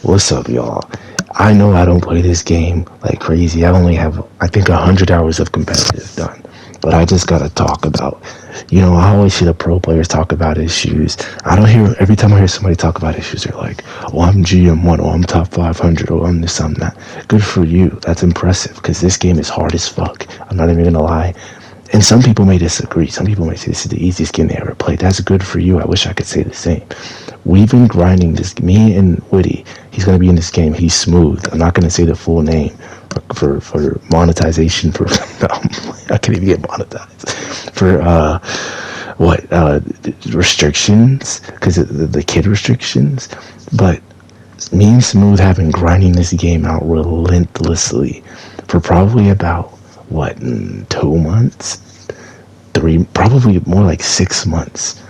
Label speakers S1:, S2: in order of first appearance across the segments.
S1: What's up, y'all? I know I don't play this game like crazy. I only have, I think, 100 hours of competitive done. But I just gotta talk about, I always see the pro players talk about issues. I don't hear, every time I hear somebody talk about issues, they're like, oh, I'm GM1, oh, I'm top 500, oh, I'm this, I'm that. Good for you. That's impressive because this game is hard as fuck. I'm not even gonna lie. And some people may disagree. Some people may say this is the easiest game they ever played. That's good for you. I wish I could say the same. We've been grinding this. Me and Woody, he's gonna be in this game. He's smooth. I'm not gonna say the full name for monetization. For I can't even get monetized for what restrictions because the kid restrictions. But me and Smooth have been grinding this game out relentlessly for probably about what 2 months, three, probably more like 6 months.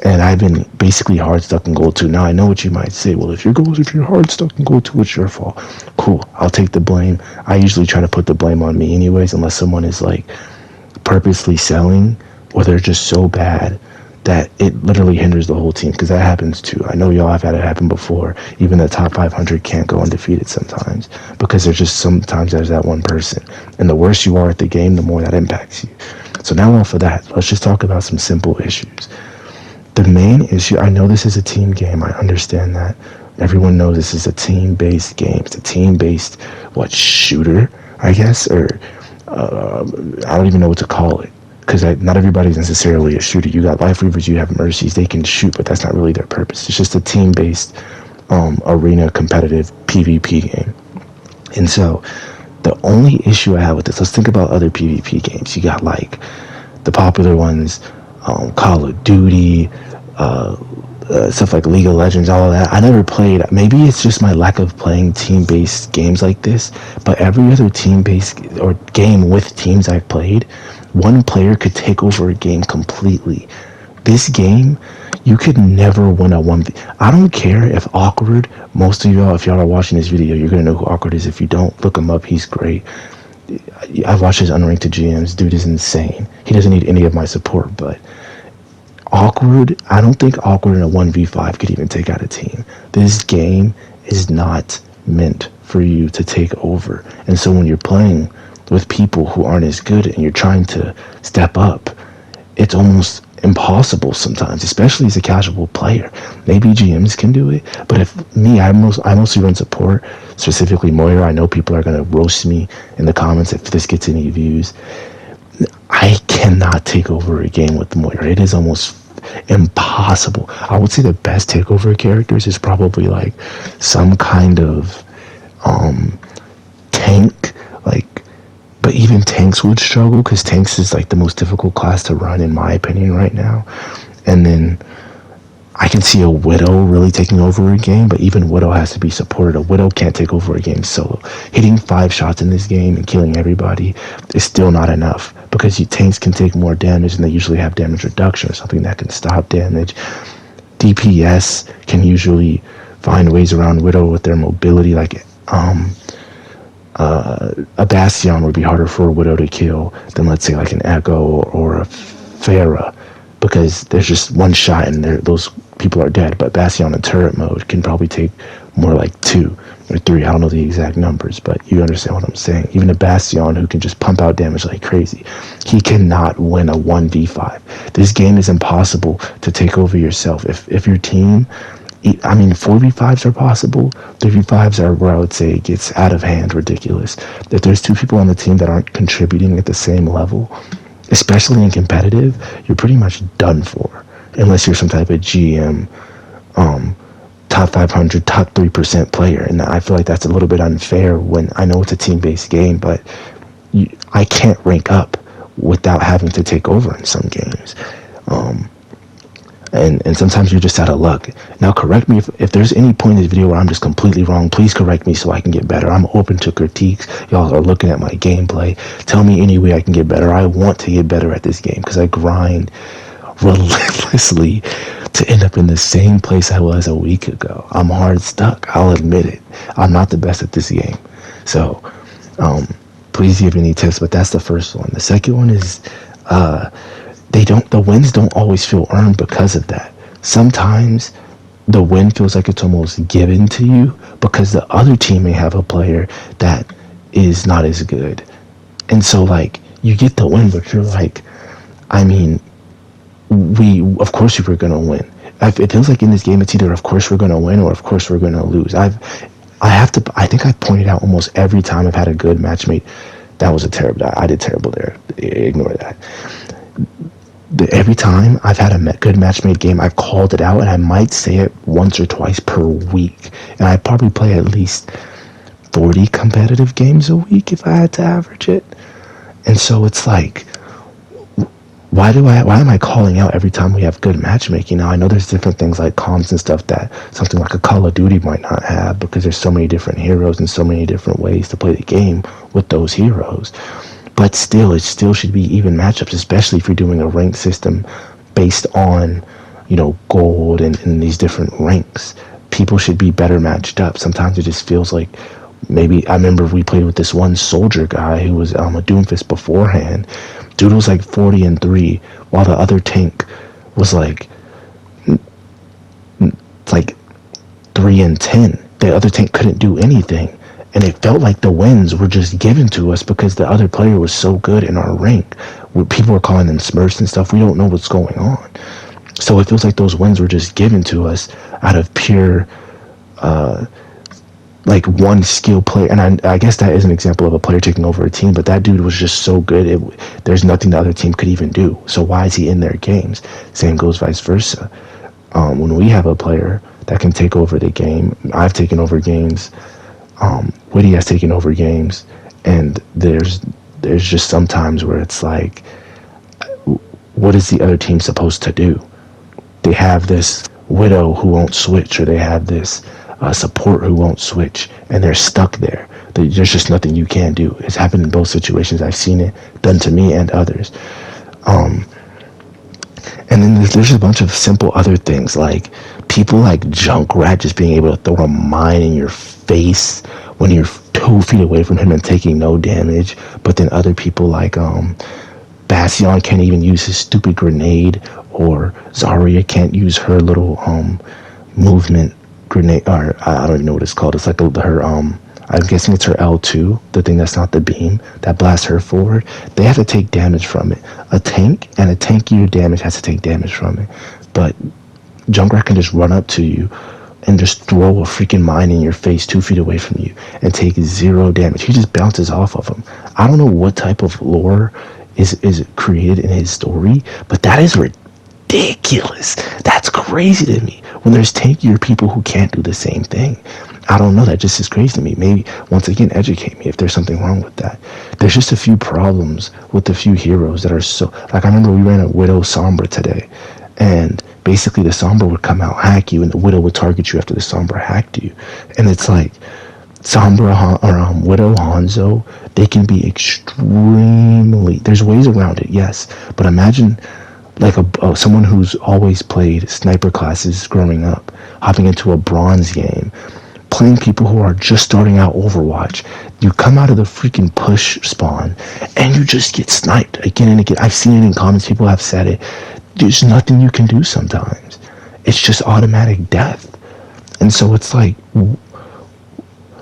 S1: And I've been basically hard stuck in gold 2. Now I know what you might say. Well, if you're hard stuck in gold 2, it's your fault. Cool. I'll take the blame. I usually try to put the blame on me anyways, unless someone is like purposely selling or they're just so bad that it literally hinders the whole team, because that happens too. I know y'all have had it happen before. Even the top 500 can't go undefeated sometimes because there's just sometimes there's that one person. And the worse you are at the game, the more that impacts you. So now off of that, let's just talk about some simple issues. The main issue, I know this is a team game. I understand that. Everyone knows this is a team-based game. It's a team-based, shooter, I guess? Or I don't even know what to call it. Because not everybody's necessarily a shooter. You got life reavers, you have mercies. They can shoot, but that's not really their purpose. It's just a team-based arena competitive PvP game. And so the only issue I have with this, let's think about other PvP games. You got like the popular ones, Call of Duty, stuff like League of Legends, all of that. I never played. Maybe it's just my lack of playing team-based games like this, but every other team-based or game with teams I've played, one player could take over a game completely. This game, you could never win a 1v. I don't care if Awkward, most of y'all, if y'all are watching this video, you're going to know who Awkward is. If you don't, look him up. He's great. I've watched his unranked GMs. Dude is insane. He doesn't need any of my support, but Awkward, I don't think Awkward in a 1v5 could even take out a team. This game is not meant for you to take over. And so when you're playing with people who aren't as good and you're trying to step up, it's almost impossible sometimes, especially as a casual player. Maybe GMs can do it, but if me, I mostly run support, specifically Moira. I know people are going to roast me in the comments if this gets any views. I cannot take over a game with Moira. It is almost impossible. I would say the best takeover characters is probably like some kind of tank, but even tanks would struggle because tanks is like the most difficult class to run in my opinion right now. And then I can see a Widow really taking over a game, but even Widow has to be supported. A Widow can't take over a game solo. Hitting 5 shots in this game and killing everybody is still not enough because tanks can take more damage and they usually have damage reduction or something that can stop damage. DPS can usually find ways around Widow with their mobility, like a Bastion would be harder for a Widow to kill than, let's say, like an Echo or a Pharah, because there's just one shot and those people are dead. But Bastion in turret mode can probably take more like 2 or 3. I don't know the exact numbers, but you understand what I'm saying. Even a Bastion who can just pump out damage like crazy, he cannot win a 1v5. This game is impossible to take over yourself. If your team, I mean, 4v5s are possible. 3v5s are where I would say it gets out of hand ridiculous. If there's 2 people on the team that aren't contributing at the same level, especially in competitive, you're pretty much done for. Unless you're some type of GM, top 500, top 3% player. And I feel like that's a little bit unfair when I know it's a team-based game, but I can't rank up without having to take over in some games. And sometimes you're just out of luck. Now, correct me if there's any point in this video where I'm just completely wrong. Please correct me so I can get better. I'm open to critiques. Y'all are looking at my gameplay. Tell me any way I can get better. I want to get better at this game because I grind relentlessly to end up in the same place I was a week ago. I'm hard stuck. I'll admit it. I'm not the best at this game. So, please give any tips. But that's the first one. The second one is, the wins don't always feel earned because of that. Sometimes the win feels like it's almost given to you because the other team may have a player that is not as good. And so like you get the win, but you're like, I mean, we of course we were gonna win. It feels like in this game it's either of course we're gonna win or of course we're gonna lose. I think I pointed out almost every time I've had a good matchmate. That was a terrible. I did terrible there. Ignore that. Every time I've had a good matchmade game, I've called it out, and I might say it once or twice per week. And I probably play at least 40 competitive games a week if I had to average it. And so it's like, why am I calling out every time we have good matchmaking? Now I know there's different things like comms and stuff that something like a Call of Duty might not have because there's so many different heroes and so many different ways to play the game with those heroes. But still, it still should be even matchups, especially if you're doing a ranked system based on, gold and these different ranks. People should be better matched up. Sometimes it just feels like maybe I remember we played with this one soldier guy who was a Doomfist beforehand. Dude was like 40-3, while the other tank was like 3-10. The other tank couldn't do anything. And it felt like the wins were just given to us because the other player was so good in our rank. People were calling them smurfs and stuff. We don't know what's going on. So it feels like those wins were just given to us out of pure, one skill player. And I guess that is an example of a player taking over a team, but that dude was just so good. There's nothing the other team could even do. So why is he in their games? Same goes vice versa. When we have a player that can take over the game, I've taken over games. Witty has taken over games, and there's just some times where it's like, what is the other team supposed to do? They have this Widow who won't switch, or they have this support who won't switch, and they're stuck there. There's just nothing you can do. It's happened in both situations. I've seen it done to me and others. And then there's a bunch of simple other things, like people like Junkrat just being able to throw a mine in your face when you're 2 feet away from him and taking no damage. But then other people like Bastion can't even use his stupid grenade, or Zarya can't use her little movement grenade, or I don't even know what it's called. It's like her I'm guessing it's her L2, the thing that's not the beam, that blasts her forward. They have to take damage from it. A tank and a tankier damage has to take damage from it. But Junkrat can just run up to you and just throw a freaking mine in your face 2 feet away from you and take 0 damage. He just bounces off of him. I don't know what type of lore is created in his story, but that is ridiculous. That's crazy to me. When there's tankier people who can't do the same thing. I don't know, that just is crazy to me. Maybe, once again, educate me if there's something wrong with that. There's just a few problems with a few heroes that are so... Like, I remember we ran a Widow Sombra today, and basically the Sombra would come out, hack you, and the Widow would target you after the Sombra hacked you. And it's like, Sombra or Widow Hanzo, they can be extremely... There's ways around it, yes, but imagine... like someone who's always played sniper classes growing up, hopping into a bronze game, playing people who are just starting out Overwatch. You come out of the freaking push spawn, and you just get sniped again and again. I've seen it in comments. People have said it. There's nothing you can do sometimes. It's just automatic death. And so it's like,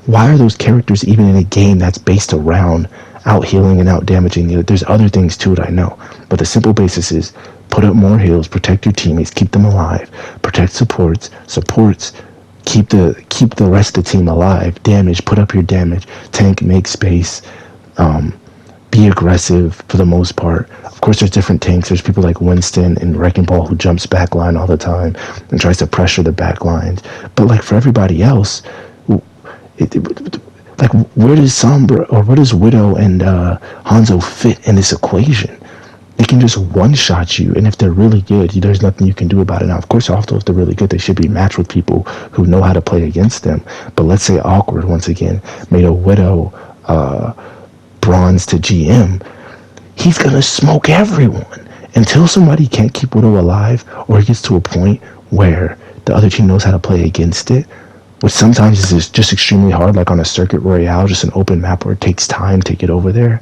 S1: why are those characters even in a game that's based around out healing and out damaging? There's other things to it, I know. But the simple basis is put up more heals, protect your teammates, keep them alive, protect supports, keep the rest of the team alive, damage, put up your damage, tank, make space, be aggressive for the most part. Of course, there's different tanks. There's people like Winston and Wrecking Ball who jumps backline all the time and tries to pressure the backlines. But like for everybody else, like where does Sombra or where does Widow and Hanzo fit in this equation? They can just one-shot you, and if they're really good, there's nothing you can do about it. Now, of course, also if they're really good, they should be matched with people who know how to play against them. But let's say Awkward, once again, made a Widow bronze to GM. He's going to smoke everyone until somebody can't keep Widow alive, or it gets to a point where the other team knows how to play against it, which sometimes is just extremely hard, like on a Circuit Royale, just an open map where it takes time to get over there.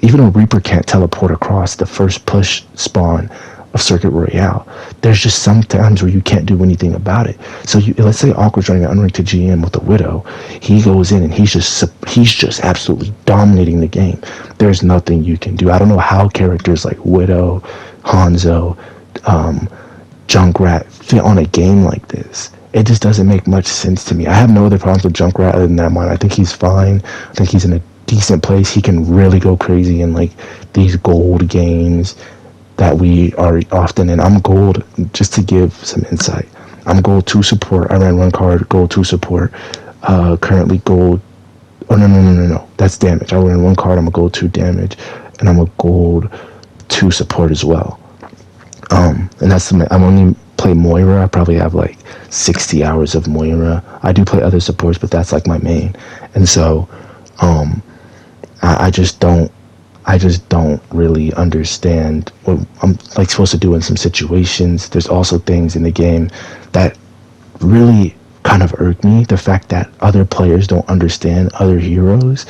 S1: Even a Reaper can't teleport across the first push spawn of Circuit Royale. There's just some times where you can't do anything about it. So let's say Awkward's running an unranked GM with a Widow. He goes in and he's just absolutely dominating the game. There's nothing you can do. I don't know how characters like Widow, Hanzo, Junkrat fit on a game like this. It just doesn't make much sense to me. I have no other problems with Junkrat other than that one. I think he's fine. I think he's in a decent place. He can really go crazy in like these gold games that we are often in. I'm gold, just to give some insight. I'm gold 2 support. I ran one card, gold 2 support. Currently gold. Oh, no. That's damage. I ran one card, I'm a gold 2 damage. And I'm a gold 2 support as well. And that's, I'm only play Moira. I probably have like 60 hours of Moira. I do play other supports, but that's like my main. And so, I just don't really understand what I'm like supposed to do in some situations. There's also things in the game that really kind of irk me. The fact that other players don't understand other heroes.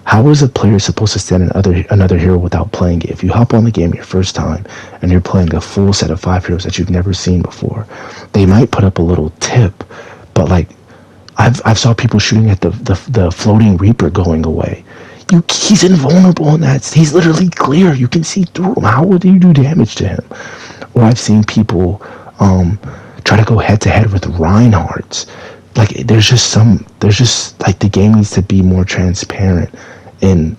S1: How is a player supposed to stand another hero without playing it? If you hop on the game your first time and you're playing a full set of 5 heroes that you've never seen before, they might put up a little tip, but like I've saw people shooting at the floating Reaper going away. He's invulnerable in that. He's literally clear. You can see through him. How would you do damage to him? Or I've seen people try to go head to head with Reinhardts. Like there's just like the game needs to be more transparent in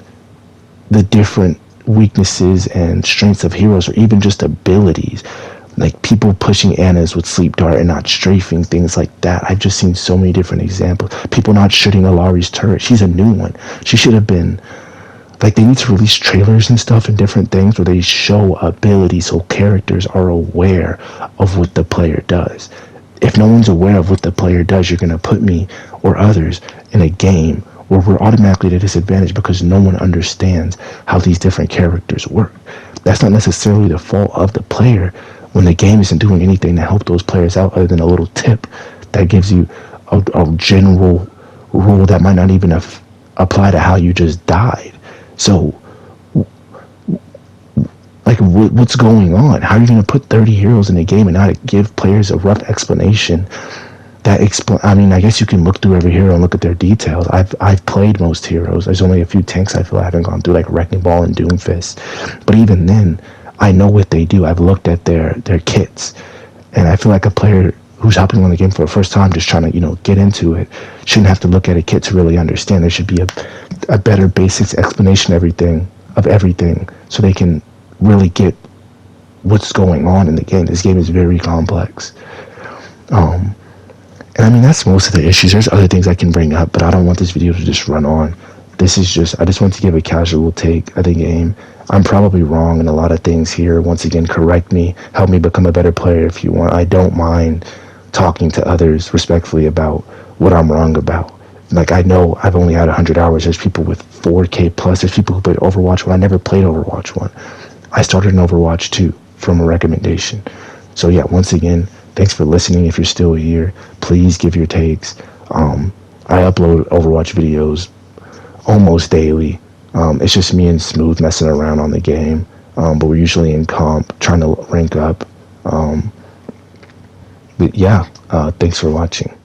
S1: the different weaknesses and strengths of heroes, or even just abilities. Like people pushing Annas with Sleep Dart and not strafing, things like that. I've just seen so many different examples. People not shooting Alari's turret. She's a new one. She should have been, like, they need to release trailers and stuff and different things where they show ability so characters are aware of what the player does. If no one's aware of what the player does, you're going to put me or others in a game where we're automatically at a disadvantage because no one understands how these different characters work. That's not necessarily the fault of the player when the game isn't doing anything to help those players out other than a little tip that gives you a general rule that might not even apply to how you just died. So, like, what's going on? How are you going to put 30 heroes in a game and not give players a rough explanation that I mean, I guess you can look through every hero and look at their details. I've played most heroes. There's only a few tanks I feel I haven't gone through, like Wrecking Ball and Doomfist. But even then, I know what they do. I've looked at their kits, and I feel like a player who's hopping on the game for the first time, just trying to get into it, shouldn't have to look at a kit to really understand. There should be a better basics explanation of everything, so they can really get what's going on in the game. This game is very complex. And I mean, that's most of the issues. There's other things I can bring up, but I don't want this video to just run on. I just want to give a casual take of the game. I'm probably wrong in a lot of things here. Once again, correct me, help me become a better player if you want. I don't mind talking to others respectfully about what I'm wrong about. Like, I know I've only had 100 hours. There's people with 4K plus. There's people who played Overwatch 1. I never played Overwatch 1. I started in Overwatch 2 from a recommendation. So yeah, once again, thanks for listening. If you're still here, please give your takes. I upload Overwatch videos almost daily. It's just me and Smooth messing around on the game, but we're usually in comp, trying to rank up. But yeah, thanks for watching.